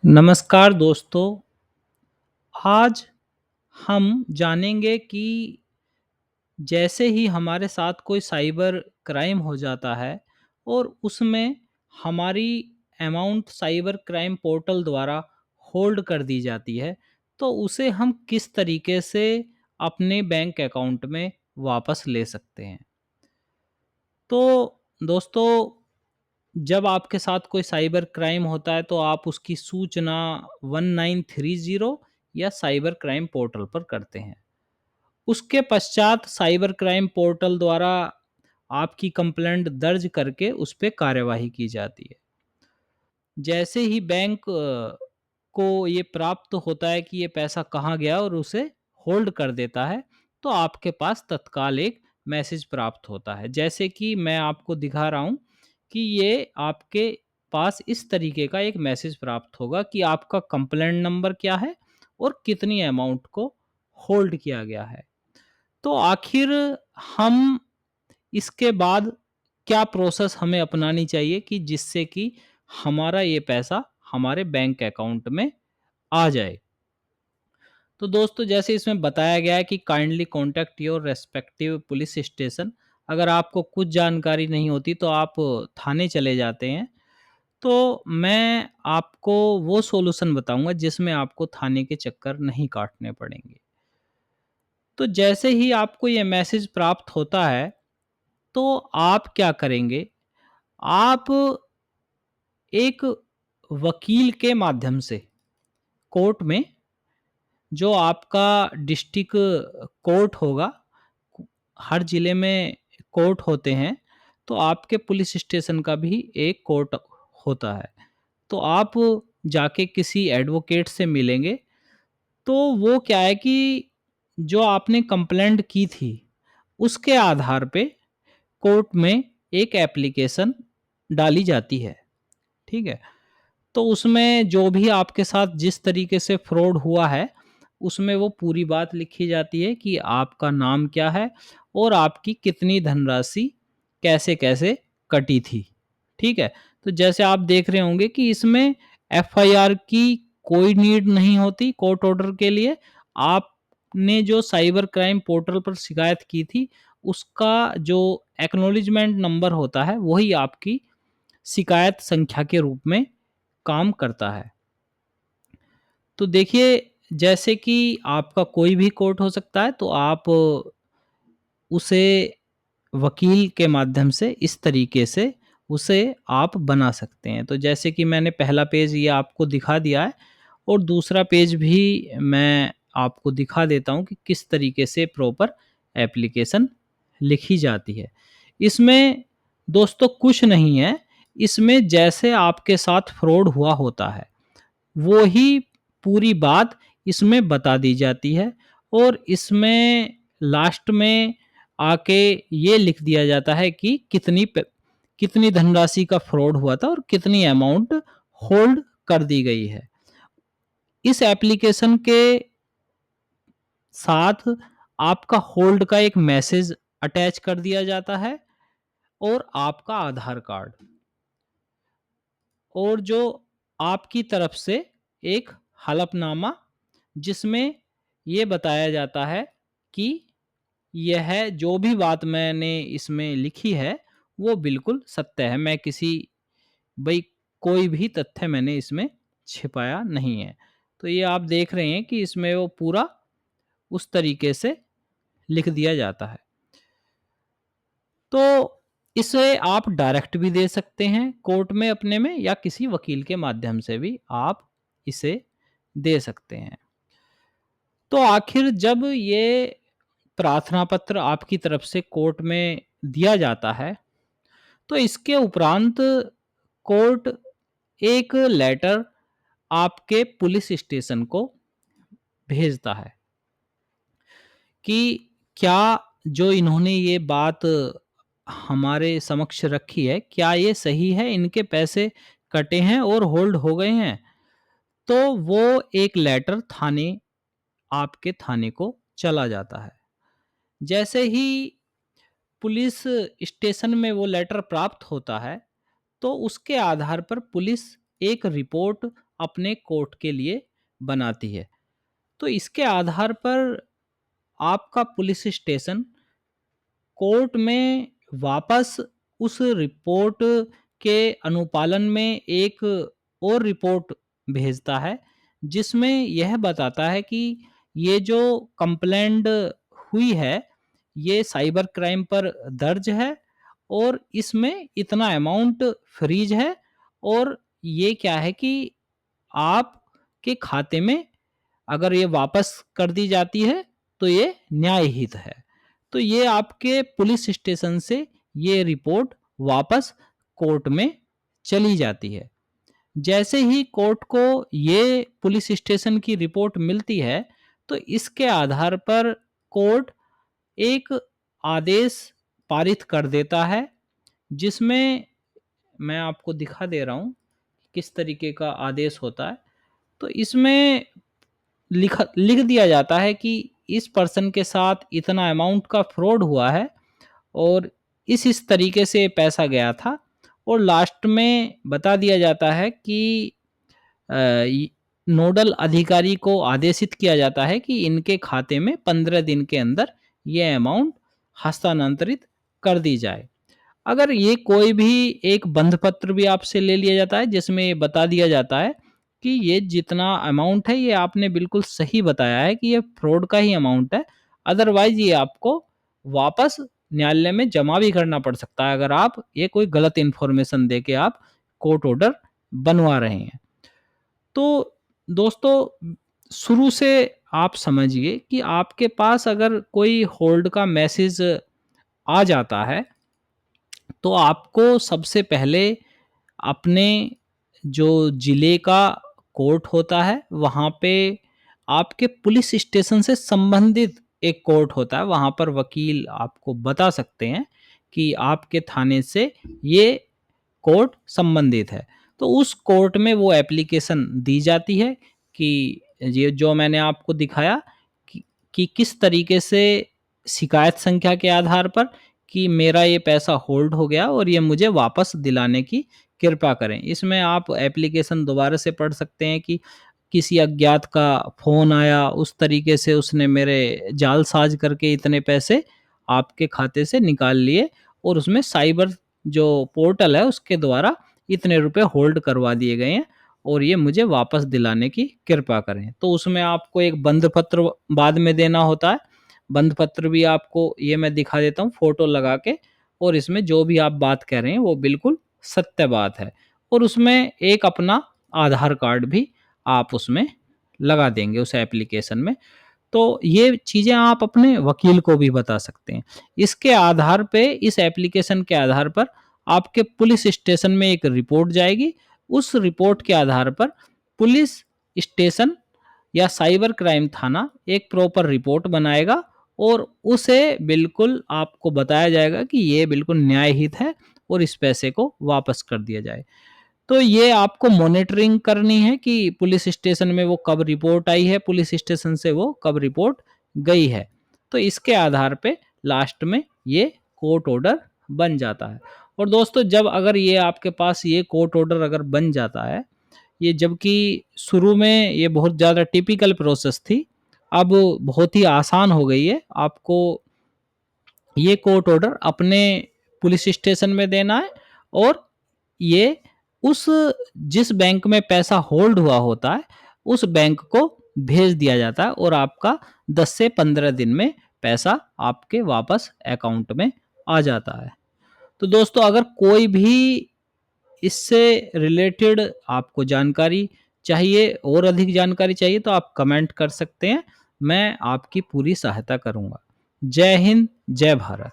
नमस्कार दोस्तों। आज हम जानेंगे कि जैसे ही हमारे साथ कोई साइबर क्राइम हो जाता है और उसमें हमारी अमाउंट साइबर क्राइम पोर्टल द्वारा होल्ड कर दी जाती है, तो उसे हम किस तरीके से अपने बैंक अकाउंट में वापस ले सकते हैं। तो दोस्तों, जब आपके साथ कोई साइबर क्राइम होता है तो आप उसकी सूचना 1930 या साइबर क्राइम पोर्टल पर करते हैं। उसके पश्चात साइबर क्राइम पोर्टल द्वारा आपकी कंप्लेंट दर्ज करके उस पे कार्यवाही की जाती है। जैसे ही बैंक को ये प्राप्त होता है कि ये पैसा कहाँ गया और उसे होल्ड कर देता है, तो आपके पास तत्काल एक मैसेज प्राप्त होता है। जैसे कि मैं आपको दिखा रहा हूँ कि ये आपके पास इस तरीके का एक मैसेज प्राप्त होगा कि आपका कंप्लेंट नंबर क्या है और कितनी अमाउंट को होल्ड किया गया है। तो आखिर हम इसके बाद क्या प्रोसेस हमें अपनानी चाहिए कि जिससे कि हमारा ये पैसा हमारे बैंक अकाउंट में आ जाए। तो दोस्तों, जैसे इसमें बताया गया है कि kindly contact your respective police station. अगर आपको कुछ जानकारी नहीं होती तो आप थाने चले जाते हैं। तो मैं आपको वो सॉल्यूशन बताऊंगा जिसमें आपको थाने के चक्कर नहीं काटने पड़ेंगे। तो जैसे ही आपको ये मैसेज प्राप्त होता है, तो आप क्या करेंगे? आप एक वकील के माध्यम से कोर्ट में, जो आपका डिस्ट्रिक्ट कोर्ट होगा, हर ज़िले में कोर्ट होते हैं, तो आपके पुलिस स्टेशन का भी एक कोर्ट होता है। तो आप जाके किसी एडवोकेट से मिलेंगे, तो वो क्या है कि जो आपने कंप्लेंट की थी, उसके आधार पे कोर्ट में एक एप्लीकेशन डाली जाती है, ठीक है? तो उसमें जो भी आपके साथ जिस तरीके से फ्रॉड हुआ है, उसमें वो पूरी बात लिखी जाती है कि आपका नाम क्या है और आपकी कितनी धनराशि कैसे-कैसे कटी थी, ठीक है? तो जैसे आप देख रहे होंगे कि इसमें एफआईआर की कोई नीड नहीं होती कोर्ट ऑर्डर के लिए। आपने जो साइबर क्राइम पोर्टल पर शिकायत की थी, उसका जो एक्नॉलेजमेंट नंबर होता है, वही आपकी शिकायत संख्या के रूप में काम करता है। तो देखिए, जैसे कि आपका कोई भी कोर्ट हो सकता है, तो आप उसे वकील के माध्यम से इस तरीके से उसे आप बना सकते हैं। तो जैसे कि मैंने पहला पेज ये आपको दिखा दिया है और दूसरा पेज भी मैं आपको दिखा देता हूँ कि किस तरीके से प्रॉपर एप्लीकेशन लिखी जाती है। इसमें दोस्तों कुछ नहीं है, इसमें जैसे आपके साथ फ्रॉड हुआ होता है, वो ही पूरी बात इसमें बता दी जाती है और इसमें लास्ट में आके ये लिख दिया जाता है कि कितनी धनराशि का फ्रॉड हुआ था और कितनी अमाउंट होल्ड कर दी गई है। इस एप्लीकेशन के साथ आपका होल्ड का एक मैसेज अटैच कर दिया जाता है और आपका आधार कार्ड और जो आपकी तरफ से एक हलफनामा, जिसमें ये बताया जाता है कि यह जो भी बात मैंने इसमें लिखी है वो बिल्कुल सत्य है। मैं किसी भई कोई भी तथ्य मैंने इसमें छिपाया नहीं है। तो ये आप देख रहे हैं कि इसमें वो पूरा उस तरीके से लिख दिया जाता है। तो इसे आप डायरेक्ट भी दे सकते हैं कोर्ट में अपने में, या किसी वकील के माध्यम से भी आप इसे दे सकते हैं। तो आखिर जब ये प्रार्थना पत्र आपकी तरफ से कोर्ट में दिया जाता है, तो इसके उपरांत कोर्ट एक लेटर आपके पुलिस स्टेशन को भेजता है कि क्या जो इन्होंने ये बात हमारे समक्ष रखी है, क्या ये सही है? इनके पैसे कटे हैं और होल्ड हो गए हैं? तो वो एक लेटर आपके थाने को चला जाता है। जैसे ही पुलिस स्टेशन में वो लेटर प्राप्त होता है, तो उसके आधार पर पुलिस एक रिपोर्ट अपने कोर्ट के लिए बनाती है। तो इसके आधार पर आपका पुलिस स्टेशन कोर्ट में वापस उस रिपोर्ट के अनुपालन में एक और रिपोर्ट भेजता है, जिसमें यह बताता है कि ये जो कंप्लेंट हुई है, ये साइबर क्राइम पर दर्ज है और इसमें इतना अमाउंट फ्रीज है और ये क्या है कि आपके खाते में अगर ये वापस कर दी जाती है तो ये न्यायहित है। तो ये आपके पुलिस स्टेशन से ये रिपोर्ट वापस कोर्ट में चली जाती है। जैसे ही कोर्ट को ये पुलिस स्टेशन की रिपोर्ट मिलती है, तो इसके आधार पर कोर्ट एक आदेश पारित कर देता है, जिसमें मैं आपको दिखा दे रहा हूँ किस तरीके का आदेश होता है। तो इसमें लिख दिया जाता है कि इस पर्सन के साथ इतना अमाउंट का फ्रॉड हुआ है और इस तरीके से पैसा गया था और लास्ट में बता दिया जाता है कि नोडल अधिकारी को आदेशित किया जाता है कि इनके खाते में 15 दिन के अंदर ये अमाउंट हस्तांतरित कर दी जाए। अगर ये कोई भी एक बंध पत्र भी आपसे ले लिया जाता है जिसमें ये बता दिया जाता है कि ये जितना अमाउंट है ये आपने बिल्कुल सही बताया है कि ये फ्रॉड का ही अमाउंट है, अदरवाइज ये आपको वापस न्यायालय में जमा भी करना पड़ सकता है अगर आप ये कोई गलत इन्फॉर्मेशन दे के आप कोर्ट ऑर्डर बनवा रहे हैं। तो दोस्तों, शुरू से आप समझिए कि आपके पास अगर कोई होल्ड का मैसेज आ जाता है तो आपको सबसे पहले अपने जो ज़िले का कोर्ट होता है, वहाँ पे आपके पुलिस स्टेशन से संबंधित एक कोर्ट होता है, वहाँ पर वकील आपको बता सकते हैं कि आपके थाने से ये कोर्ट संबंधित है। तो उस कोर्ट में वो एप्लीकेशन दी जाती है कि ये जो मैंने आपको दिखाया कि किस तरीके से शिकायत संख्या के आधार पर कि मेरा ये पैसा होल्ड हो गया और ये मुझे वापस दिलाने की कृपा करें। इसमें आप एप्लीकेशन दोबारा से पढ़ सकते हैं कि किसी अज्ञात का फ़ोन आया, उस तरीके से उसने मेरे जालसाज करके इतने पैसे आपके खाते से निकाल लिए और उसमें साइबर जो पोर्टल है उसके द्वारा इतने रुपए होल्ड करवा दिए गए हैं और ये मुझे वापस दिलाने की कृपा करें। तो उसमें आपको एक बंध पत्र बाद में देना होता है। बंध पत्र भी आपको ये मैं दिखा देता हूँ फ़ोटो लगा के और इसमें जो भी आप बात कह रहे हैं वो बिल्कुल सत्य बात है और उसमें एक अपना आधार कार्ड भी आप उसमें लगा देंगे उस एप्लीकेशन में। तो ये चीज़ें आप अपने वकील को भी बता सकते हैं। इसके आधार पे इस एप्लीकेशन के आधार पर आपके पुलिस स्टेशन में एक रिपोर्ट जाएगी। उस रिपोर्ट के आधार पर पुलिस स्टेशन या साइबर क्राइम थाना एक प्रॉपर रिपोर्ट बनाएगा और उसे बिल्कुल आपको बताया जाएगा कि ये बिल्कुल न्यायहित है और इस पैसे को वापस कर दिया जाए। तो ये आपको मॉनिटरिंग करनी है कि पुलिस स्टेशन में वो कब रिपोर्ट आई है, पुलिस स्टेशन से वो कब रिपोर्ट गई है। तो इसके आधार पे लास्ट में ये कोर्ट ऑर्डर बन जाता है। और दोस्तों, जब अगर ये आपके पास ये कोर्ट ऑर्डर अगर बन जाता है, ये जबकि शुरू में ये बहुत ज़्यादा टिपिकल प्रोसेस थी, अब बहुत ही आसान हो गई है। आपको ये कोर्ट ऑर्डर अपने पुलिस स्टेशन में देना है और ये उस जिस बैंक में पैसा होल्ड हुआ होता है, उस बैंक को भेज दिया जाता है और आपका 10 से 15 दिन में पैसा आपके वापस अकाउंट में आ जाता है। तो दोस्तों, अगर कोई भी इससे रिलेटेड आपको जानकारी चाहिए और अधिक जानकारी चाहिए तो आप कमेंट कर सकते हैं। मैं आपकी पूरी सहायता करूँगा। जय हिंद, जय भारत।